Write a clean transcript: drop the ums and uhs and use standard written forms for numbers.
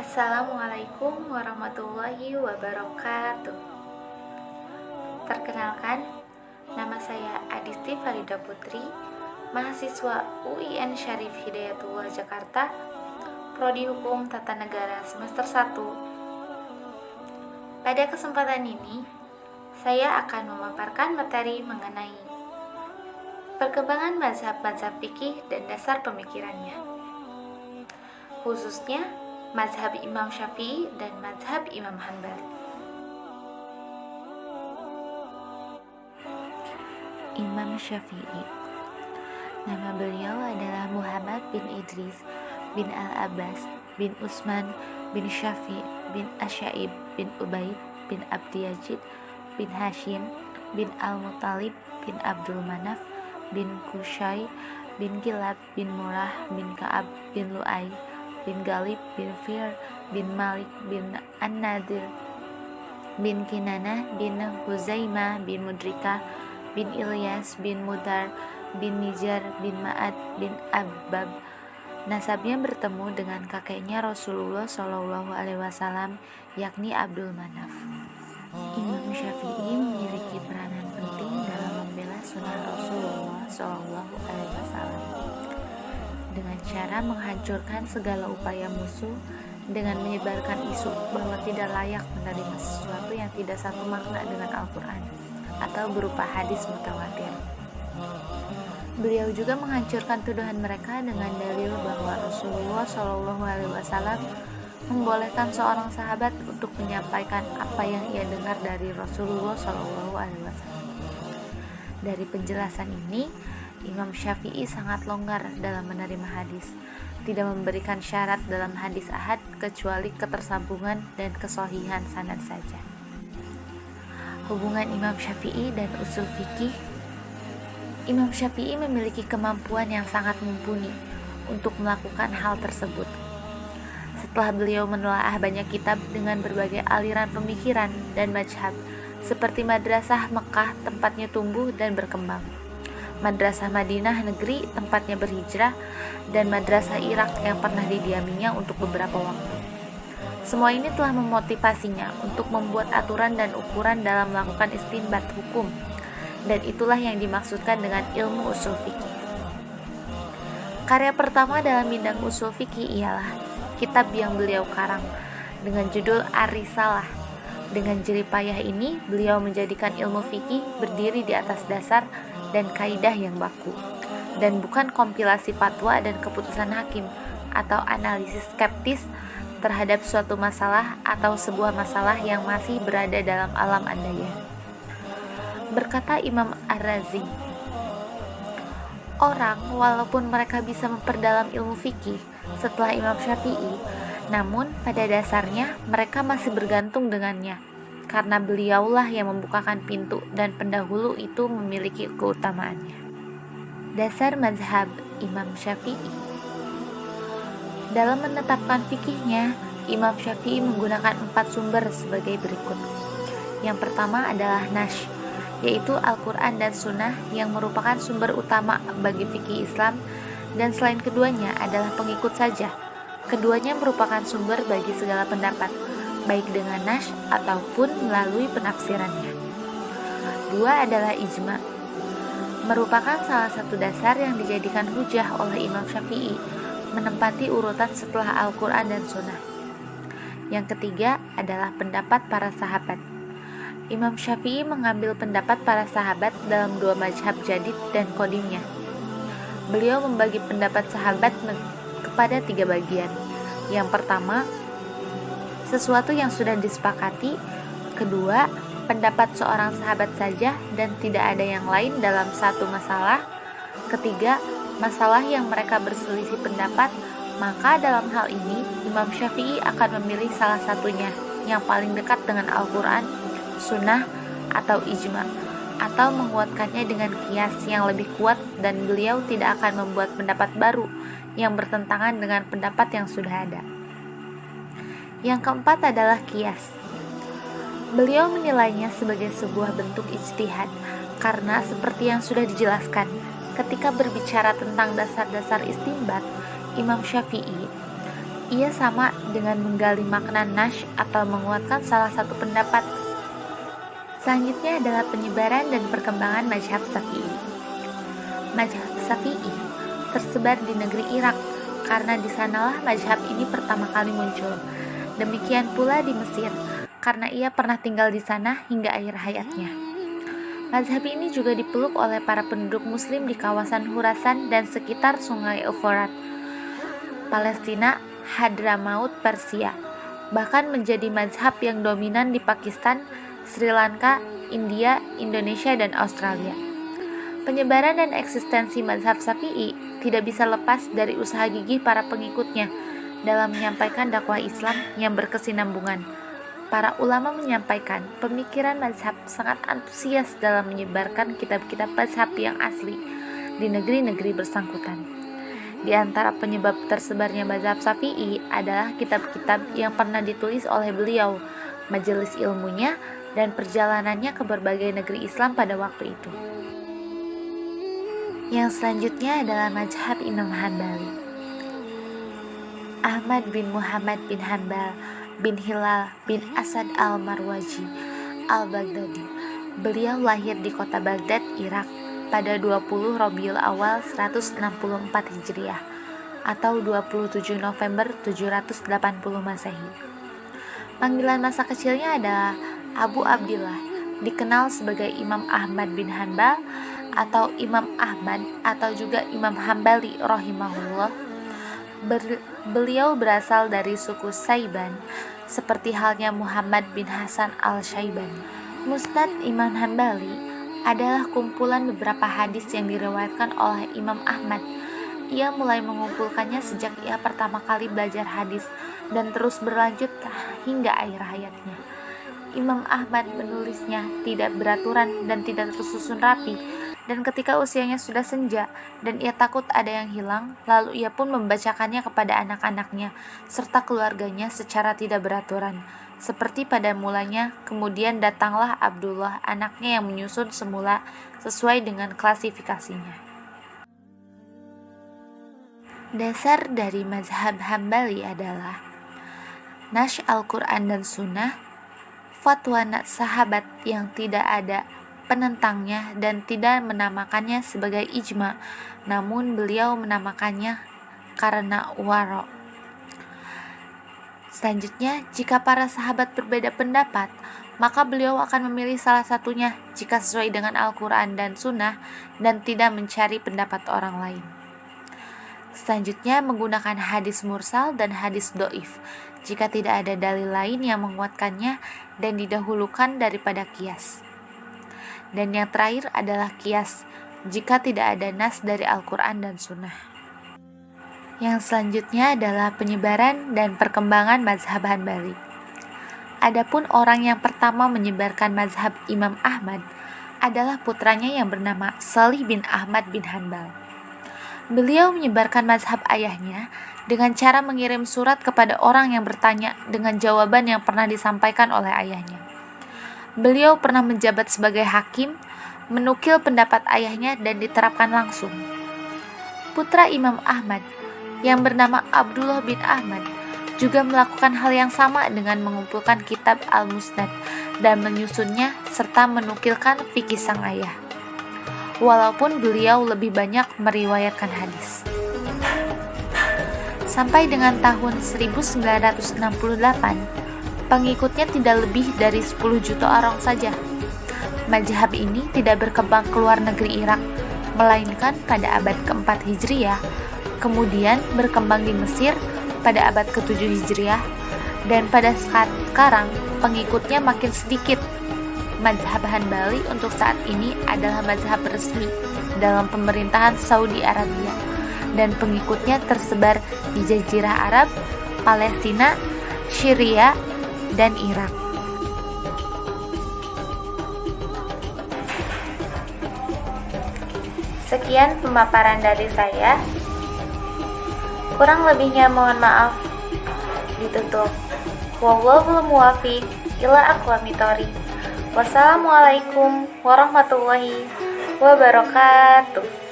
Assalamualaikum warahmatullahi wabarakatuh. Perkenalkan, nama saya Adisti Farida Putri, mahasiswa UIN Syarif Hidayatullah Jakarta, Prodi Hukum Tata Negara semester 1. Pada kesempatan ini, saya akan memaparkan materi mengenai perkembangan mazhab-mazhab fikih dan dasar pemikirannya, khususnya mazhab Imam Syafi'i dan mazhab Imam Hanbali. Imam Syafi'i. Nama beliau adalah Muhammad bin Idris bin Al-Abbas bin Utsman bin Syafi' bin Asy'ib bin Ubaid bin Abdi Yazid bin Hashim bin Al-Muttalib bin Abdul Manaf bin Qusay bin Kilab bin Murrah bin Ka'ab bin Lu'ay bin Galib bin Fir bin Malik bin An-Nadir bin Kinanah bin Huzaimah bin Mudrika bin Ilyas bin Mudar bin Nijar bin Ma'ad bin Abbab. Nasabnya bertemu dengan kakeknya Rasulullah SAW, yakni Abdul Manaf. Imam Syafi'i memiliki peranan penting dalam membela sunnah Rasulullah SAW dengan cara menghancurkan segala upaya musuh dengan menyebarkan isu bahwa tidak layak menerima sesuatu yang tidak satu makna dengan Al-Quran atau berupa hadis mutawatir. Beliau juga menghancurkan tuduhan mereka dengan dalil bahwa Rasulullah SAW membolehkan seorang sahabat untuk menyampaikan apa yang ia dengar dari Rasulullah SAW. Dari penjelasan ini, Imam Syafi'i sangat longgar dalam menerima hadis, tidak memberikan syarat dalam hadis ahad kecuali ketersambungan dan kesohihan sanad saja. Hubungan Imam Syafi'i dan usul fikih. Imam Syafi'i memiliki kemampuan yang sangat mumpuni untuk melakukan hal tersebut. Setelah beliau menelaah banyak kitab dengan berbagai aliran pemikiran dan mazhab, seperti Madrasah Mekah tempatnya tumbuh dan berkembang, Madrasah Madinah negeri tempatnya berhijrah, dan Madrasah Irak yang pernah didiaminya untuk beberapa waktu. Semua ini telah memotivasinya untuk membuat aturan dan ukuran dalam melakukan istinbat hukum, dan itulah yang dimaksudkan dengan ilmu usul fikih. Karya pertama dalam bidang usul fikih ialah kitab yang beliau karang dengan judul Ar-Risalah. Dengan jerih payah ini, beliau menjadikan ilmu fikih berdiri di atas dasar dan kaidah yang baku, dan bukan kompilasi fatwa dan keputusan hakim atau analisis skeptis terhadap suatu masalah atau sebuah masalah yang masih berada dalam alam andaya. Berkata Imam Ar-Razi, orang walaupun mereka bisa memperdalam ilmu fikih setelah Imam Syafi'i, namun pada dasarnya mereka masih bergantung dengannya, karena beliaulah yang membukakan pintu dan pendahulu itu memiliki keutamaannya. Dasar mazhab Imam Syafi'i. Dalam menetapkan fikihnya, Imam Syafi'i menggunakan 4 sumber sebagai berikut. Yang pertama adalah Nash, yaitu Al-Quran dan Sunnah yang merupakan sumber utama bagi fikih Islam, dan selain keduanya adalah pengikut saja. Keduanya merupakan sumber bagi segala pendapat, baik dengan Nash ataupun melalui penafsirannya. 2 adalah ijma, merupakan salah satu dasar yang dijadikan hujah oleh Imam Syafi'i, menempati urutan setelah Al-Quran dan Sunnah. Yang ketiga adalah pendapat para sahabat. Imam Syafi'i mengambil pendapat para sahabat dalam 2 mazhab jadid dan qadimnya. Beliau membagi pendapat sahabat kepada 3 bagian. Yang pertama, sesuatu yang sudah disepakati. Kedua, pendapat seorang sahabat saja dan tidak ada yang lain dalam satu masalah. Ketiga, masalah yang mereka berselisih pendapat. Maka dalam hal ini, Imam Syafi'i akan memilih salah satunya yang paling dekat dengan Al-Quran, Sunnah, atau ijma, atau menguatkannya dengan qiyas yang lebih kuat, dan beliau tidak akan membuat pendapat baru yang bertentangan dengan pendapat yang sudah ada. Yang keempat adalah qiyas. Beliau menilainya sebagai sebuah bentuk ijtihad, karena seperti yang sudah dijelaskan, ketika berbicara tentang dasar-dasar istinbat, Imam Syafi'i Ia sama dengan menggali makna nash atau menguatkan salah satu pendapat. Selanjutnya adalah penyebaran dan perkembangan mazhab Syafi'i. Mazhab Syafi'i tersebar di negeri Irak karena di sanalah mazhab ini pertama kali muncul. Demikian pula di Mesir karena ia pernah tinggal di sana hingga akhir hayatnya. Mazhab ini juga dipeluk oleh para penduduk muslim di kawasan Khurasan dan sekitar sungai Euphrat, Palestina, Hadramaut, Persia, bahkan menjadi mazhab yang dominan di Pakistan, Sri Lanka, India, Indonesia, dan Australia. Penyebaran dan eksistensi mazhab Syafi'i tidak bisa lepas dari usaha gigih para pengikutnya dalam menyampaikan dakwah Islam yang berkesinambungan. Para ulama menyampaikan pemikiran mazhab sangat antusias dalam menyebarkan kitab-kitab mazhab yang asli di negeri-negeri bersangkutan. Di antara penyebab tersebarnya mazhab Syafi'i adalah kitab-kitab yang pernah ditulis oleh beliau, majelis ilmunya, dan perjalanannya ke berbagai negeri Islam pada waktu itu. Yang selanjutnya adalah mazhab Imam Hambali. Ahmad bin Muhammad bin Hanbal bin Hilal bin Asad al-Marwazi al-Baghdadi. Beliau lahir di kota Baghdad, Irak pada 20 Rabiul Awal 164 Hijriah atau 27 November 780 Masehi. Panggilan masa kecilnya adalah Abu Abdillah, dikenal sebagai Imam Ahmad bin Hanbal atau Imam Ahmad atau juga Imam Hambali rahimahullah. Beliau berasal dari suku Saiban, seperti halnya Muhammad bin Hasan al-Syaibani. Musnad Imam Hambali adalah kumpulan beberapa hadis yang diriwayatkan oleh Imam Ahmad. Ia mulai mengumpulkannya sejak ia pertama kali belajar hadis dan terus berlanjut hingga akhir hayatnya. Imam Ahmad menulisnya tidak beraturan dan tidak tersusun rapi, dan ketika usianya sudah senja dan ia takut ada yang hilang, lalu ia pun membacakannya kepada anak-anaknya serta keluarganya secara tidak beraturan. Seperti pada mulanya, kemudian datanglah Abdullah, anaknya yang menyusun semula sesuai dengan klasifikasinya. Dasar dari mazhab Hambali adalah Nash Al-Quran dan Sunnah, fatwa sahabat yang tidak ada penentangnya dan tidak menamakannya sebagai ijma, namun beliau menamakannya karena waro. Selanjutnya, jika para sahabat berbeda pendapat, maka beliau akan memilih salah satunya jika sesuai dengan Al-Quran dan Sunnah dan tidak mencari pendapat orang lain. Selanjutnya, menggunakan hadis mursal dan hadis do'if jika tidak ada dalil lain yang menguatkannya dan didahulukan daripada qiyas. Dan yang terakhir adalah qiyas jika tidak ada nas dari Al-Quran dan Sunnah. Yang selanjutnya adalah penyebaran dan perkembangan mazhab Hanbali. Adapun orang yang pertama menyebarkan mazhab Imam Ahmad adalah putranya yang bernama Salih bin Ahmad bin Hanbal. Beliau menyebarkan mazhab ayahnya dengan cara mengirim surat kepada orang yang bertanya dengan jawaban yang pernah disampaikan oleh ayahnya. Beliau pernah menjabat sebagai hakim, menukil pendapat ayahnya dan diterapkan langsung. Putra Imam Ahmad yang bernama Abdullah bin Ahmad juga melakukan hal yang sama dengan mengumpulkan kitab Al-Musnad dan menyusunnya serta menukilkan fikih sang ayah, walaupun beliau lebih banyak meriwayatkan hadis. Sampai dengan tahun 1968, pengikutnya tidak lebih dari 10 juta orang saja. Mazhab ini tidak berkembang keluar negeri Irak, melainkan pada abad ke-4 Hijriah, kemudian berkembang di Mesir pada abad ke-7 Hijriah, dan pada saat sekarang pengikutnya makin sedikit. Mazhab Hanbali untuk saat ini adalah mazhab resmi dalam pemerintahan Saudi Arabia, dan pengikutnya tersebar di Jazirah Arab, Palestina, Syria, dan Irak. Sekian pemaparan dari saya. Kurang lebihnya mohon maaf. Ditutup. Wallahul muwaffiq ila aqwamit thoriq. Wassalamualaikum warahmatullahi wabarakatuh.